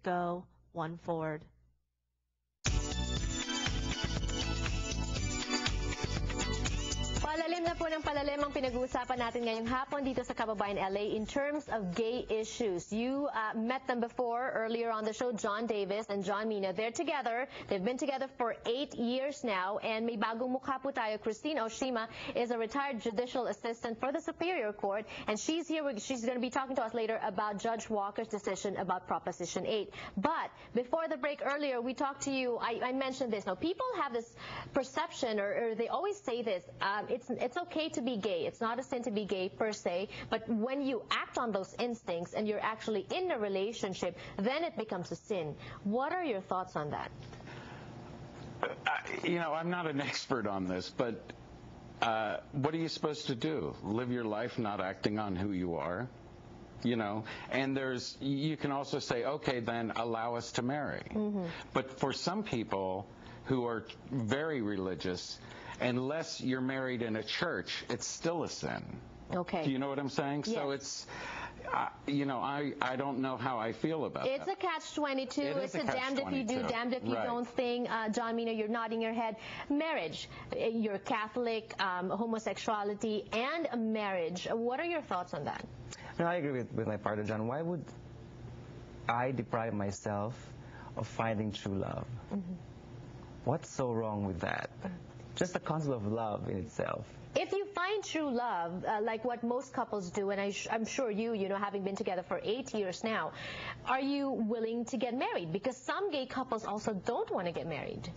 go, one forward. Palalim na po ng palalim ang pinag-uusapan natin ngayong hapon dito sa Kababayan, LA in terms of gay issues. You met them before earlier on the show, John Davis and John Mina. They're together. They've been together for 8 years now. And may bagong mukha po tayo. Christine Oshima is a retired judicial assistant for the Superior Court. And she's here. She's going to be talking to us later about Judge Walker's decision about Proposition 8. But before the break earlier, we talked to you. I mentioned this. Now, people have this perception, or they always say this. It's okay to be gay. It's not a sin to be gay per se, but when you act on those instincts and you're actually in a relationship, then it becomes a sin. What are your thoughts on that? You know, I'm not an expert on this, but what are you supposed to do? Live your life not acting on who you are? You know, and you can also say, okay, then allow us to marry. Mm-hmm. But for some people who are very religious, unless you're married in a church, it's still a sin. Okay. Do you know what I'm saying? Yes. So it's, you know, I don't know how I feel about It's that. a catch-22. It's a damned if you do, damned if you don't thing. John Mina, you're nodding your head. Marriage, you're Catholic, homosexuality, and marriage. What are your thoughts on that? No, I agree with my partner, John. Why would I deprive myself of finding true love? Mm-hmm. What's so wrong with that? Just the concept of love in itself. If you find true love, like what most couples do, and I'm sure you know, having been together for 8 years now, are you willing to get married? Because some gay couples also don't want to get married.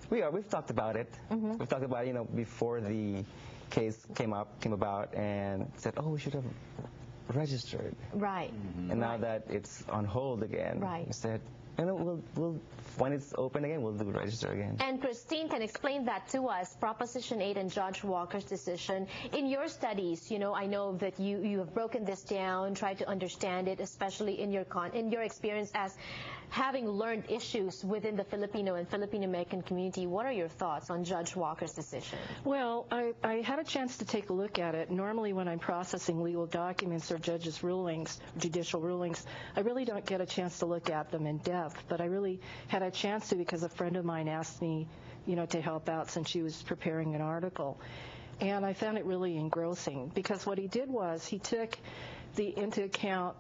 We are. We've talked about it. Mm-hmm. We've talked about it, you know, before the case came about, and said, oh, we should have registered. Right. Mm-hmm. And now that it's on hold again, right, we said, you know, we'll when it's open again, we'll do register again. And Christine can explain that to us, Proposition 8 and Judge Walker's decision. In your studies, you know, I know that you have broken this down, tried to understand it, especially in your experience as having learned issues within the Filipino and Filipino-American community. What are your thoughts on Judge Walker's decision? Well, I had a chance to take a look at it. Normally when I'm processing legal documents or judges' rulings, judicial rulings, I really don't get a chance to look at them in depth, but I really had a chance to because a friend of mine asked me, you know, to help out since she was preparing an article. And I found it really engrossing because what he did was he took into account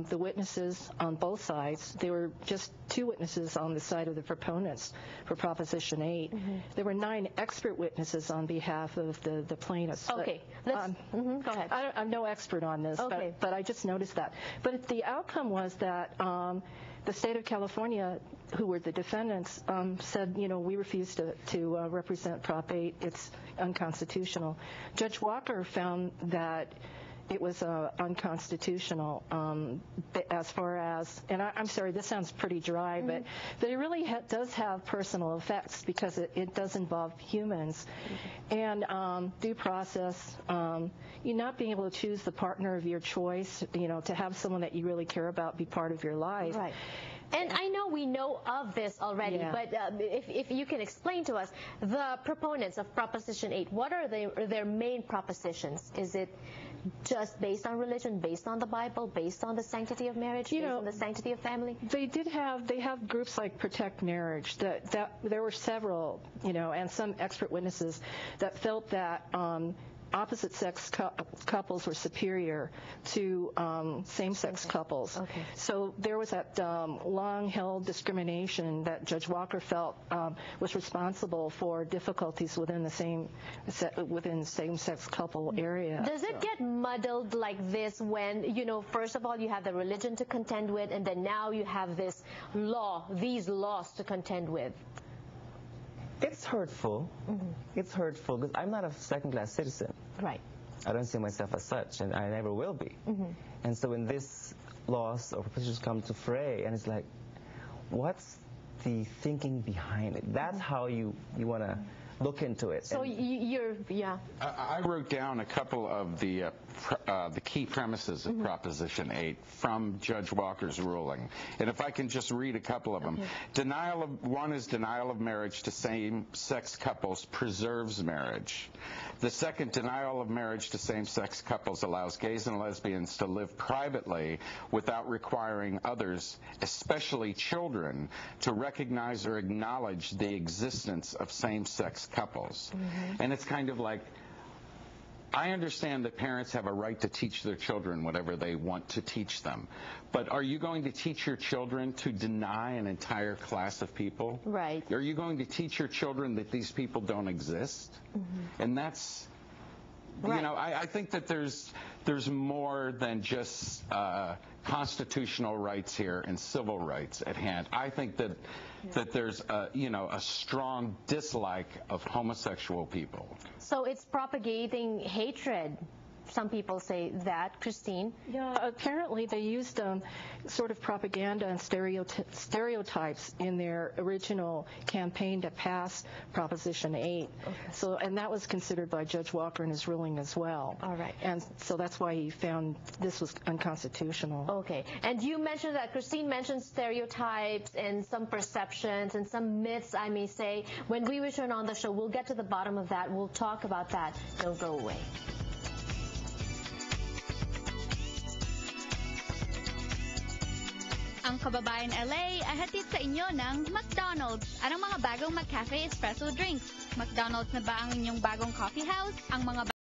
the witnesses on both sides. There were just 2 witnesses on the side of the proponents for Proposition 8. Mm-hmm. There were 9 expert witnesses on behalf of the plaintiffs. Okay, go ahead. I'm no expert on this, okay, but I just noticed that. But the outcome was that the state of California, who were the defendants, said, you know, we refuse to represent Prop 8. It's unconstitutional. Judge Walker found that it was unconstitutional as far as, and I'm sorry, this sounds pretty dry, mm-hmm, but it really does have personal effects because it does involve humans. Mm-hmm. And due process, you not being able to choose the partner of your choice, you know, to have someone that you really care about be part of your life. Right. And I know we know of this already, yeah, but if you can explain to us, the proponents of Proposition 8, what are their main propositions? Is it just based on religion, based on the Bible, based on the sanctity of marriage, based on the sanctity of family? They have groups like Protect Marriage. That there were several, you know, and some expert witnesses that felt that opposite-sex couples were superior to same-sex couples. Okay. So there was that long-held discrimination that Judge Walker felt was responsible for difficulties within the same-sex couple area. Does it get muddled like this when, you know, first of all you have the religion to contend with, and then now you have these laws to contend with? It's hurtful. Mm-hmm. It's hurtful because I'm not a second-class citizen. Right. I don't see myself as such, and I never will be. Mm-hmm. And so when this laws or propositions come to fray, and it's like, what's the thinking behind it? That's how you want to look into it. So I wrote down a couple of the the key premises of Proposition 8 from Judge Walker's ruling. And if I can just read a couple of them. One is denial of marriage to same-sex couples preserves marriage. The second, denial of marriage to same-sex couples allows gays and lesbians to live privately without requiring others, especially children, to recognize or acknowledge the existence of same-sex couples. And it's kind of like, I understand that parents have a right to teach their children whatever they want to teach them. But are you going to teach your children to deny an entire class of people? Right. Are you going to teach your children that these people don't exist? And that's, Right. you know, I think that there's more than just constitutional rights here and civil rights at hand. I think that there's a strong dislike of homosexual people. So it's propagating hatred. Some people say that. Christine? Yeah, apparently they used sort of propaganda and stereotypes in their original campaign to pass Proposition 8. So, and that was considered by Judge Walker in his ruling as well. All right. And so that's why he found this was unconstitutional. Okay. And you mentioned that, Christine mentioned stereotypes and some perceptions and some myths, I may say. When we return on the show, we'll get to the bottom of that. We'll talk about that. Don't go away. Ang Kababayan LA ay hatid sa inyo ng McDonald's. Anong mga bagong McCafe Espresso drinks? McDonald's na ba ang inyong bagong coffee house? Ang mga